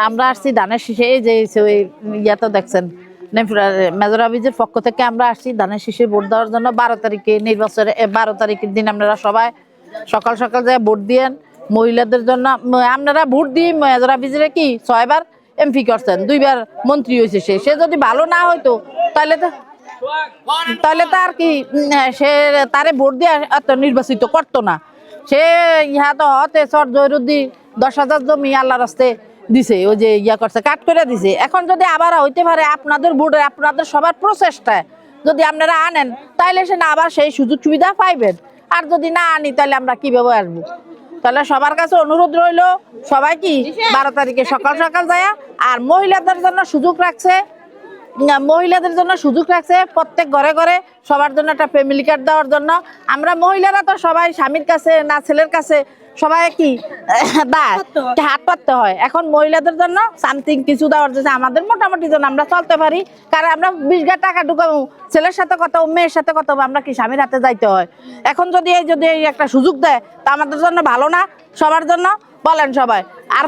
আমরা আসছি ধানের শীষে, এই যে ইয়াতে দেখছেন মেজর হাফিজের পক্ষ থেকে আমরা আসছি ধানের শীষে ভোট দেওয়ার জন্য। 12 তারিখে নির্বাচনের 12 তারিখের দিন আপনারা সবাই সকাল সকাল যায় ভোট দিয়েন। মহিলাদের জন্য আপনারা ভোট দিয়ে মেজর হাফিজের কি 6 বার এমপি করছেন, 2 বার মন্ত্রী হয়েছে। সে যদি ভালো না হইতো তাহলে তো আর কি সে তারে ভোট দিয়ে নির্বাচিত করতো না। সে ইহা তো হতে সর জয়রুদ্দি 10,000 জমি আল্লাহ রাস্তে দিছে, ওই যে ইয়া করছে কাট করে দিছে। এখন যদি আবার হইতে পারে আপনাদের ভোটে আপনাদের সবার প্রচেষ্টায় যদি আপনারা আনেন তাহলে সে না আবার সেই সুযোগ সুবিধা পাইবেন। আর যদি না আনি তাহলে আমরা কিভাবে আসবো? তাহলে সবার কাছে অনুরোধ রইল, সবাই কি 12 তারিখে সকাল সকাল যায়। আর মহিলাদের জন্য সুযোগ রাখছে, প্রত্যেক ঘরে ঘরে সবার জন্য একটা ফ্যামিলি কার্ড দেওয়ার জন্য। আমরা মহিলারা তো সবাই স্বামীর কাছে না ছেলের কাছে সবাই কি হাত পাততে হয়। এখন মহিলাদের জন্য সামথিং কিছু দেওয়ার জন্য আমাদের মোটামুটি যেন আমরা চলতে পারি। কারণ আমরা 20,000 টাকা ঢুকাবো, ছেলের সাথে কথা মেয়ের সাথে কথা আমরা কি স্বামীর হাতে যাইতে হয়। এখন যদি এই একটা সুযোগ দেয় তা আমাদের জন্য ভালো না? সবার জন্য বলেন সবাই। আর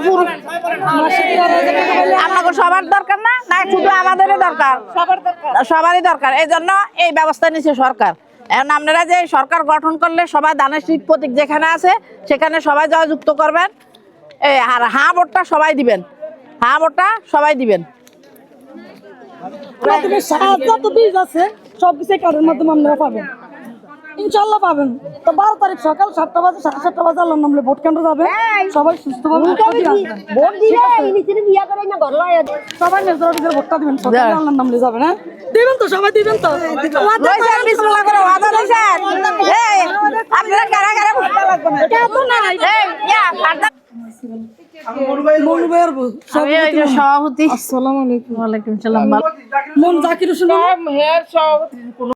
আপনাকে সবার দরকার না, না শুধু আমাদেরই দরকার? সবারই দরকার। এই জন্য এই ব্যবস্থা নিচ্ছে সরকার। এখন আপনারা যে সরকার গঠন করলে সবাই ধানের শীষ প্রতীক যেখানে আছে সেখানে সবাই জয়যুক্ত করবেন। আর হাঁ ভোটটা সবাই দিবেন, হাঁ ভোটটা সবাই দিবেন। সবকিছু কার্ডের মাধ্যমে আপনারা পাবেন, ইনশাল্লাহ পাবেন। তো 12 তারিখ সকাল 7টা বাজে 7:30 বাজে আল্লাহর নামে ভোট কেন্দ্র যাবে। সবাই সুস্থভাবে ভোট দিলে সবাই মেজর অফিসের ভোটটা দিবেন, সবাই আল্লাহর নামে যাবেন। হ্যাঁ দিবেন তো, সবাই দিবেন তো। সভাপতি। আসসালামু আলাইকুম। ওয়ালাইকুম সালাম। মন জাকির হোসেন।